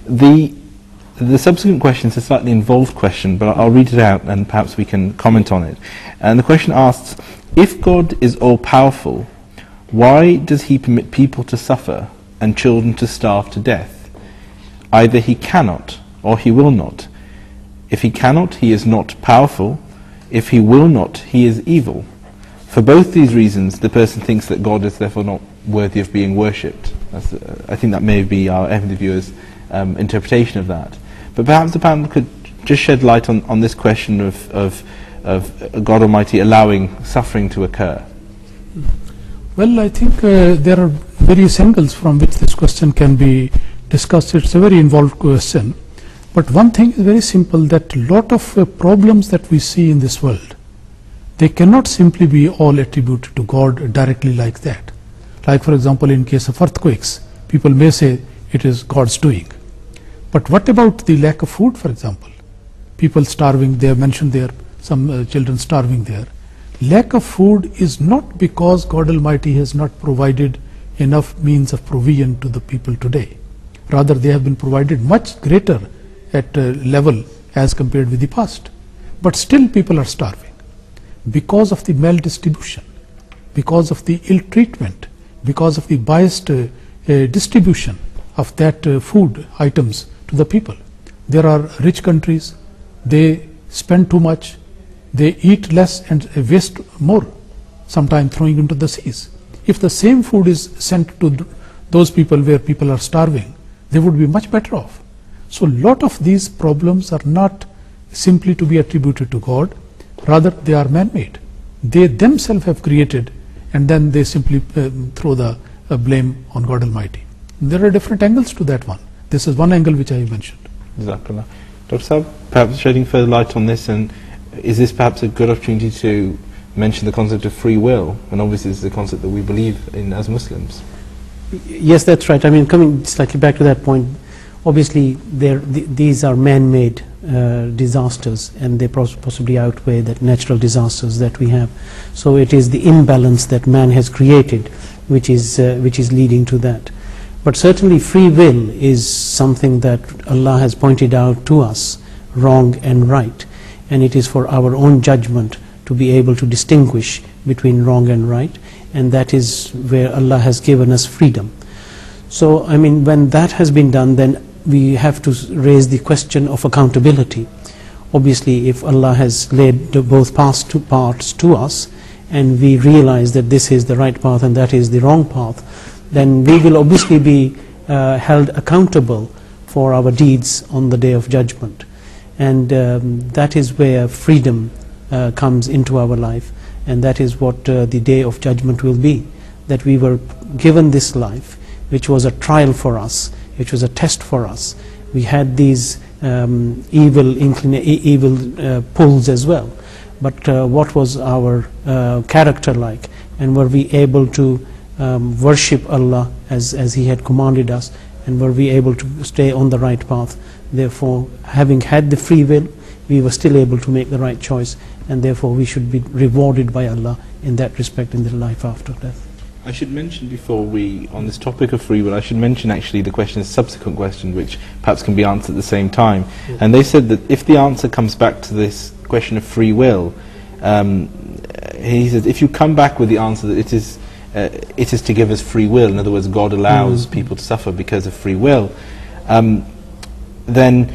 The subsequent question is a slightly involved question, but I'll read it out and perhaps we can comment on it. And the question asks, if God is all-powerful, why does he permit people to suffer and children to starve to death? Either he cannot or he will not. If he cannot, he is not powerful. If he will not, he is evil. For both these reasons, the person thinks that God is therefore not worthy of being worshipped. I think that may be our Ahmadi viewers' interpretation of that. But perhaps the panel could just shed light on this question of God Almighty allowing suffering to occur. Well, I think there are various angles from which this question can be discussed. It's a very involved question. But one thing is very simple, that a lot of problems that we see in this world, they cannot simply be all attributed to God directly like that. Like, for example, in case of earthquakes, people may say it is God's doing. But what about the lack of food, for example? People starving, they have mentioned there, some children starving there. Lack of food is not because God Almighty has not provided enough means of provision to the people today. Rather, they have been provided much greater at level as compared with the past. But still people are starving because of the maldistribution, because of the ill treatment, because of the biased distribution of that food items to the people. There are rich countries, they spend too much, they eat less and waste more, sometimes throwing into the seas. If the same food is sent to those people where people are starving, they would be much better off. So a lot of these problems are not simply to be attributed to God, rather they are man-made. They themselves have created, and then they simply throw the blame on God Almighty. There are different angles to that one. This is one angle which I mentioned. Jazakallah. Dr. Saab, perhaps shedding further light on this, and is this perhaps a good opportunity to mention the concept of free will, and obviously this is a concept that we believe in as Muslims? Yes, that's right. I mean, coming slightly back to that point, obviously these are man-made disasters, and they possibly outweigh the natural disasters that we have. So it is the imbalance that man has created which is leading to that. But certainly free will is something that Allah has pointed out to us, wrong and right, and it is for our own judgment to be able to distinguish between wrong and right, and that is where Allah has given us freedom. So I mean, when that has been done, then we have to raise the question of accountability. Obviously, if Allah has laid both paths to us, and we realize that this is the right path and that is the wrong path, then we will obviously be held accountable for our deeds on the Day of Judgment. And that is where freedom comes into our life, and that is what the Day of Judgment will be. That we were given this life, which was a trial for us, which was a test for us. We had these evil pulls as well. But what was our character like? And were we able to worship Allah as He had commanded us? And were we able to stay on the right path? Therefore, having had the free will, we were still able to make the right choice, and therefore we should be rewarded by Allah in that respect in the life after death. I should mention before on this topic of free will, I should mention actually the question, a subsequent question, which perhaps can be answered at the same time. Yeah. And they said that if the answer comes back to this question of free will, he says, if you come back with the answer that it is to give us free will, in other words, God allows people to suffer because of free will, then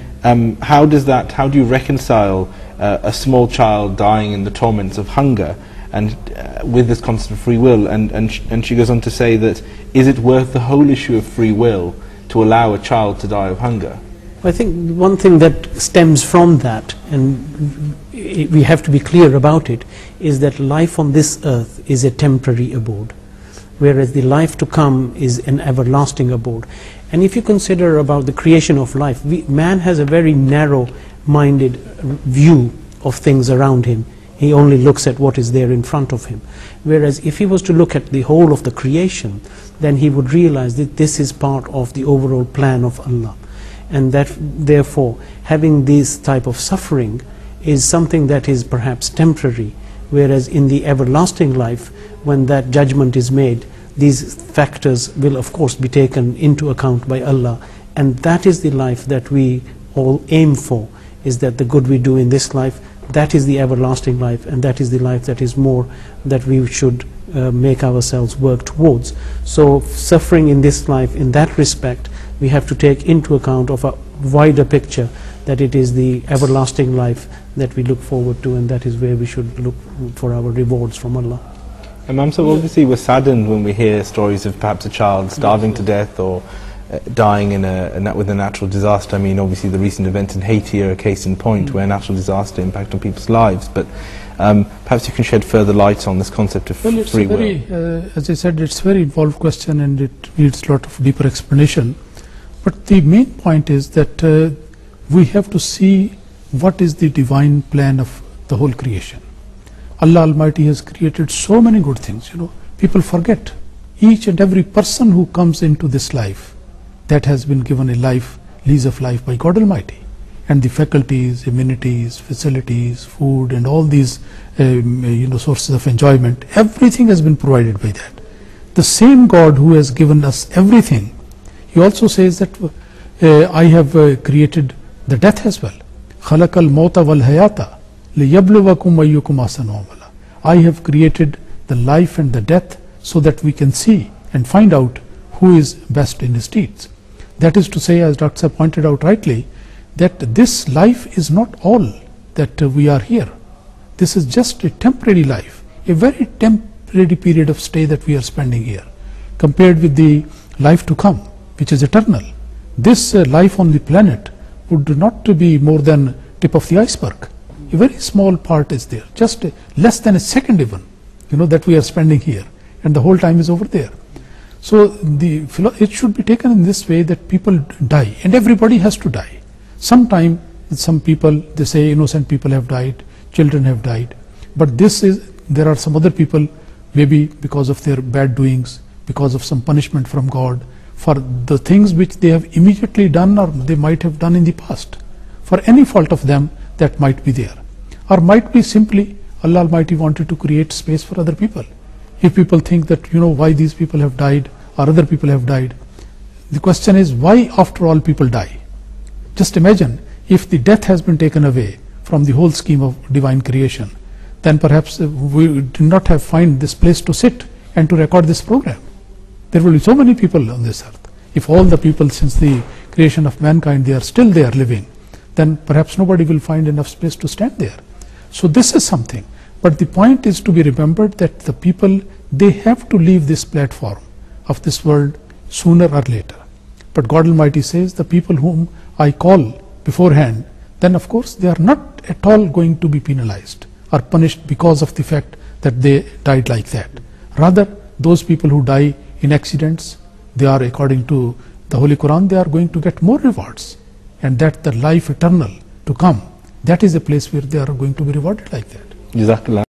how do you reconcile a small child dying in the torments of hunger and with this concept of free will? And she goes on to say that, is it worth the whole issue of free will to allow a child to die of hunger? I think one thing that stems from that, and we have to be clear about it, is that life on this earth is a temporary abode, whereas the life to come is an everlasting abode. And if you consider about the creation of life, man has a very narrow-minded view of things around him. He only looks at what is there in front of him. Whereas if he was to look at the whole of the creation, then he would realize that this is part of the overall plan of Allah. And that therefore having this type of suffering is something that is perhaps temporary, whereas in the everlasting life, when that judgment is made, these factors will of course be taken into account by Allah, And that is the life that we all aim for, is that the good we do in this life, that is the everlasting life, and that is the life that is more that we should make ourselves work towards. So suffering in this life, in that respect, we have to take into account of a wider picture, that it is the everlasting life that we look forward to, and that is where we should look for our rewards from Allah. Imam, so obviously we're saddened when we hear stories of perhaps a child starving to death or dying with a natural disaster. I mean, obviously the recent events in Haiti are a case in point where natural disaster impact on people's lives, but perhaps you can shed further light on this concept of well, it's free will. as I said, it's a very involved question and it needs a lot of deeper explanation. But the main point is that we have to see what is the divine plan of the whole creation. Allah Almighty has created so many good things, people forget. Each and every person who comes into this life, that has been given a lease of life by God Almighty. And the faculties, amenities, facilities, food, and all these sources of enjoyment, everything has been provided by that. The same God who has given us everything, He also says that I have created the death as well. خَلَقَ الْمَوْتَ وَالْحَيَاةَ لِيَبْلُوَكُمْ أَيُّكُمْ أَحْسَنُ عَمَلًا. I have created the life and the death so that we can see and find out who is best in his deeds. That is to say, as Dr. Sahib pointed out rightly, that this life is not all that we are here. This is just a temporary life, a very temporary period of stay that we are spending here, compared with the life to come, which is eternal. This life on the planet would not be more than tip of the iceberg. A very small part is there, just less than a second even, that we are spending here, and the whole time is over there. So it should be taken in this way that people die, and everybody has to die. Sometime, some people, they say innocent people have died, children have died, but there are some other people, maybe because of their bad doings, because of some punishment from God, for the things which they have immediately done or they might have done in the past. For any fault of them, that might be there. Or might be simply Allah Almighty wanted to create space for other people. If people think that, why these people have died or other people have died, the question is, why after all people die? Just imagine, if the death has been taken away from the whole scheme of divine creation, then perhaps we do not have find this place to sit and to record this program. There will be so many people on this earth. If all the people since the creation of mankind, they are still there living, then perhaps nobody will find enough space to stand there. So this is something. But the point is to be remembered that the people, they have to leave this platform of this world sooner or later. But God Almighty says, the people whom I call beforehand, then of course they are not at all going to be penalized or punished because of the fact that they died like that. Rather, those people who die in accidents, they are, according to the Holy Quran, they are going to get more rewards. And that the life eternal to come, that is a place where they are going to be rewarded like that. Jazakallah.